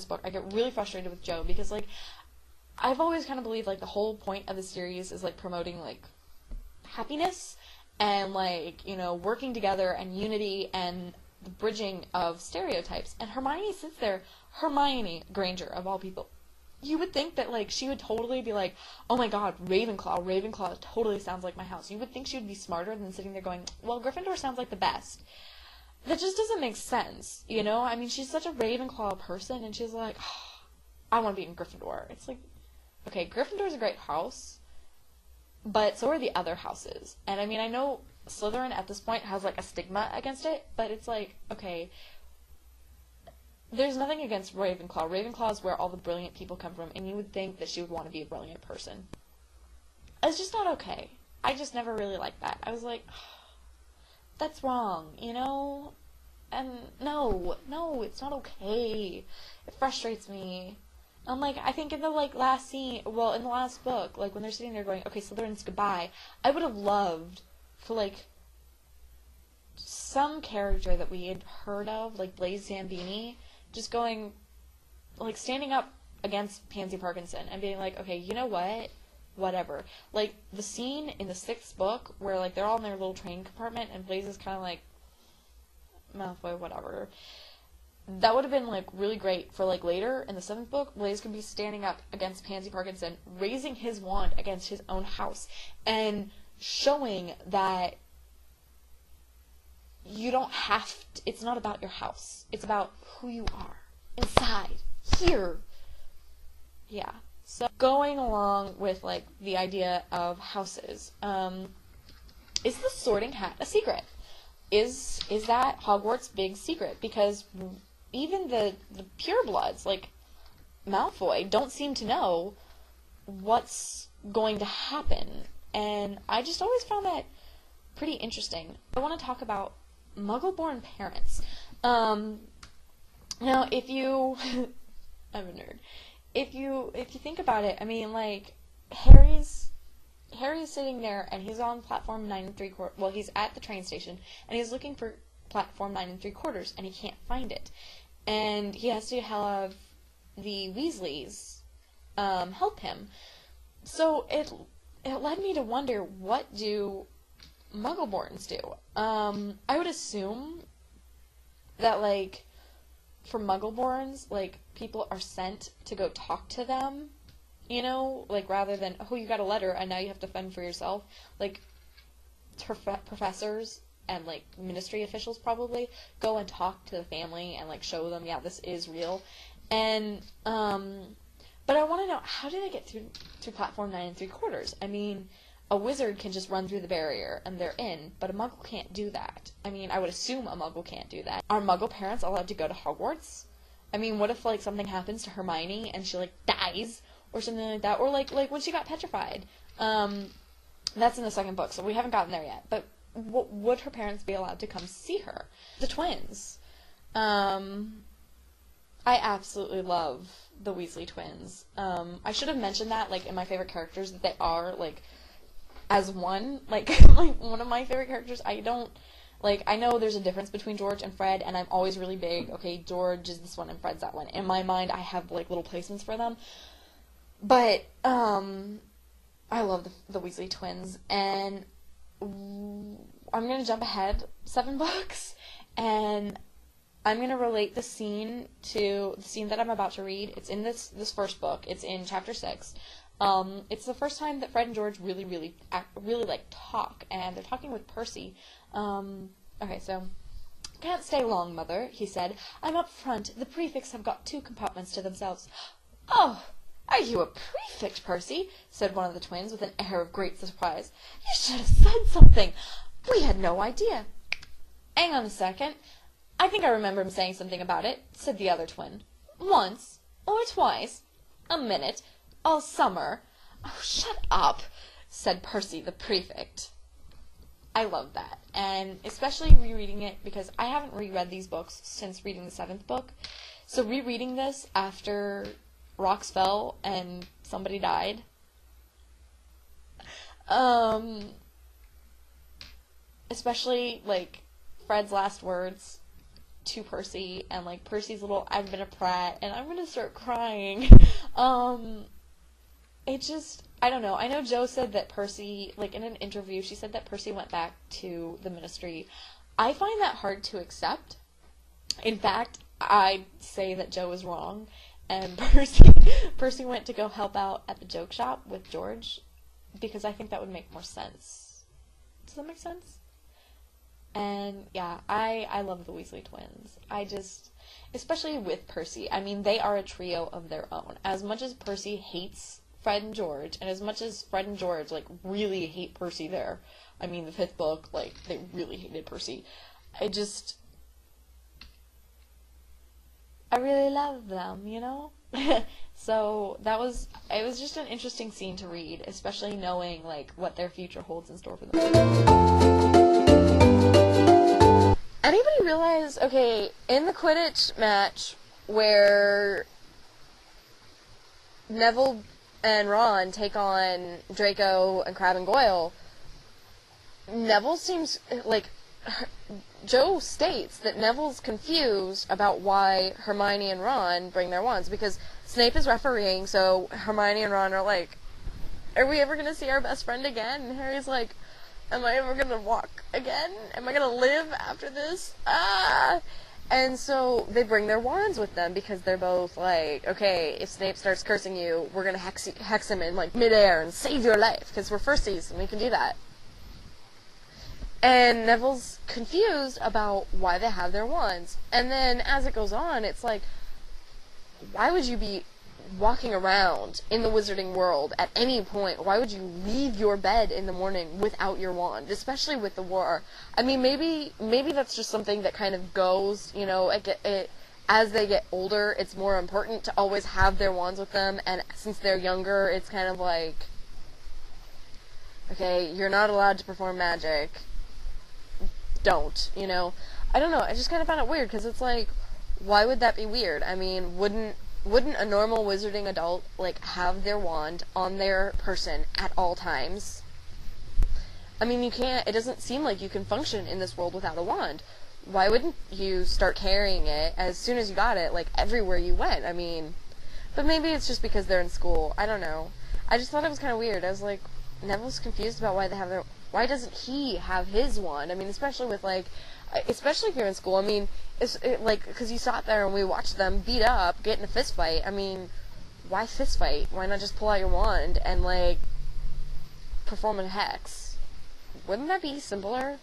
this book, I get really frustrated with Joe because, like, I've always kind of believed, like, the whole point of the series is, like, promoting, like, happiness and, like, you know, working together and unity and the bridging of stereotypes. And Hermione sits there, Hermione Granger, of all people. You would think that, like, she would totally be like, oh my god, Ravenclaw totally sounds like my house. You would think she would be smarter than sitting there going, well, Gryffindor sounds like the best. That just doesn't make sense, you know? I mean, she's such a Ravenclaw person, and she's like, oh, I want to be in Gryffindor. It's like, okay, Gryffindor's a great house, but so are the other houses. And I mean, I know Slytherin at this point has, like, a stigma against it, but it's like, okay, there's nothing against Ravenclaw. Ravenclaw is where all the brilliant people come from, and you would think that she would want to be a brilliant person. It's just not okay. I just never really liked that. I was like, oh, that's wrong, you know? And no, it's not okay. It frustrates me. I'm like, I think in the, like, last scene, well, in the last book, like, when they're sitting there going, okay, Slytherin's goodbye, I would have loved for, like, some character that we had heard of, like Blaise Zambini, just going, like, standing up against Pansy Parkinson and being like, okay, you know what? Whatever. Like, the scene in the 6th book where, like, they're all in their little train compartment and Blaise is kind of like, Malfoy, whatever. That would have been, like, really great for, like, later in the 7th book. Blaise could be standing up against Pansy Parkinson, raising his wand against his own house, and showing that you don't have to, it's not about your house. It's about who you are. Inside. Here. Yeah. So, going along with, like, the idea of houses, is the Sorting Hat a secret? Is that Hogwarts' big secret? Because even the purebloods, like Malfoy, don't seem to know what's going to happen. And I just always found that pretty interesting. I want to talk about Muggle-born parents. Now, if you... I'm a nerd. If you think about it, I mean, like, Harry's sitting there, and he's on platform 9 3/4. Well, he's at the train station, and he's looking for platform 9 3/4, and he can't find it. And he has to have the Weasleys help him. So it led me to wonder, what do Muggleborns do? I would assume that, like, for Muggleborns, like, people are sent to go talk to them, you know, like, rather than, oh, you got a letter and now you have to fend for yourself. Like, professors and, like, ministry officials probably go and talk to the family and, like, show them, yeah, this is real. And but I want to know, how did they get through platform 9 3/4? I mean, a wizard can just run through the barrier and they're in, but a Muggle can't do that. I mean, I would assume a Muggle can't do that. Are Muggle parents allowed to go to Hogwarts? I mean, what if, like, something happens to Hermione and she, like, dies or something like that? Or, like when she got petrified. That's in the 2nd book, so we haven't gotten there yet. But would her parents be allowed to come see her? The twins. I absolutely love the Weasley twins. I should have mentioned that, like, in my favorite characters, that they are, like, as one, like, like, one of my favorite characters. I don't, like, I know there's a difference between George and Fred, and I'm always really big, okay, George is this one and Fred's that one. In my mind, I have, like, little placements for them. But, I love the Weasley twins, and I'm gonna jump ahead 7 books, and I'm gonna relate the scene to the scene that I'm about to read. It's in this first book. It's in chapter 6. It's the first time that Fred and George really like talk, and they're talking with Percy. Okay, so, can't stay long, Mother, he said. I'm up front. The prefects have got 2 compartments to themselves. Oh, are you a prefect, Percy? Said one of the twins with an air of great surprise. You should have said something. We had no idea. Hang on a second. I think I remember him saying something about it, said the other twin. Once, or twice, a minute, all summer. Oh, shut up, said Percy the prefect. I love that, and especially rereading it, because I haven't reread these books since reading the 7th book, so rereading this after rocks fell and somebody died, especially, like, Fred's last words, to Percy, and like Percy's little "I've been a prat" and I'm gonna start crying. It just, I don't know. I know Jo said that Percy, like in an interview, she said that Percy went back to the Ministry. I find that hard to accept. In fact, I'd say that Jo is wrong, and Percy went to go help out at the joke shop with George, because I think that would make more sense. Does that make sense? And yeah, I love the Weasley twins. Especially with Percy, I mean, they are a trio of their own. As much as Percy hates Fred and George, and as much as Fred and George, like, really hate Percy there, I mean, the 5th book, like, they really hated Percy. I really love them, you know? So, it was just an interesting scene to read, especially knowing, like, what their future holds in store for them. Anybody realize, okay, in the Quidditch match where Neville and Ron take on Draco and Crabbe and Goyle, Neville seems, like, Jo states that Neville's confused about why Hermione and Ron bring their wands, because Snape is refereeing, so Hermione and Ron are like, are we ever going to see our best friend again? And Harry's like, am I ever going to walk again? Am I going to live after this? Ah! And so they bring their wands with them, because they're both like, okay, if Snape starts cursing you, we're going to hex him in, like, midair and save your life, because we're firsties and we can do that. And Neville's confused about why they have their wands. And then as it goes on, it's like, why would you be walking around in the wizarding world at any point? Why would you leave your bed in the morning without your wand, especially with the war? I mean, maybe that's just something that kind of goes, you know, as they get older, it's more important to always have their wands with them, and since they're younger, it's kind of like, okay, you're not allowed to perform magic. Don't, you know? I don't know, I just kind of found it weird, because it's like, why would that be weird? I mean, wouldn't a normal wizarding adult, like, have their wand on their person at all times? I mean, it doesn't seem like you can function in this world without a wand. Why wouldn't you start carrying it as soon as you got it, like, everywhere you went? I mean, but maybe it's just because they're in school. I don't know. I just thought it was kind of weird. I was like, Neville's confused about why doesn't he have his wand? I mean, especially if you're in school. I mean, because you sat there and we watched them beat up, get in a fist fight. I mean, why fist fight? Why not just pull out your wand and, like, perform a hex? Wouldn't that be simpler?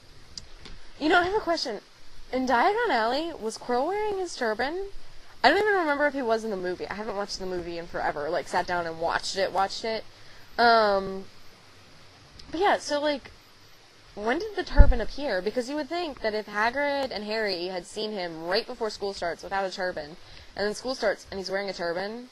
You know, I have a question. In Diagon Alley, was Quirrell wearing his turban? I don't even remember if he was in the movie. I haven't watched the movie in forever. Like, sat down and watched it. But yeah, so, like, when did the turban appear? Because you would think that if Hagrid and Harry had seen him right before school starts without a turban, and then school starts and he's wearing a turban,